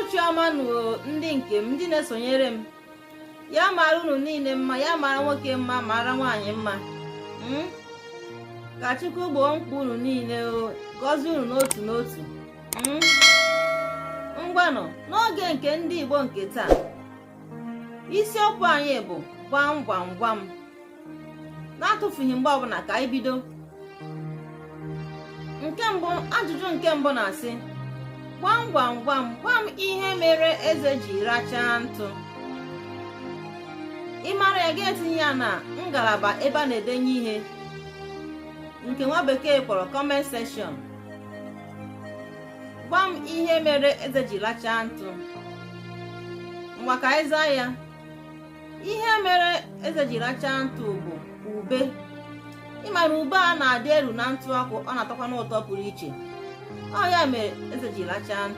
ụbọchị ọma nụ ndị nke m, ndị na-esonyere m. Ya mara unu niile mma, ya mara nwoke mma, mara nwaanyị mma. Ka Chukwu gboo mkpa unu niile, gọzie unu n'otu n'otu. Ngwanụ, n'oge nke ndị Igbo nke taa, isiokwu anyị bụ gwam gwam gwam. Na-atụfughị mgbe ọbụla ka anyị bido. Nke mbụ, ajụjụ nke mbụ na-asị, gwam gwam gwam, gwa m ihe mere eze ji rachaa ntụ. Ị mara ya, ga-etinye ya na ngalaba ebe a na-edenye ihe, nke nwa bekee kpọrọ comment section. Gwa m ihe mere eze ji rachaa ntụ. Ngwa ka anyị zaa ya. Ihe mere eze ji rachaa ntụ bụ ube. Ị mara ube a na-adị elu na ntụ ọkụ, ọ na-atọkwa n'ụtọ pụrụ iche. Ọ ya mere eze ji rachaa ntụ.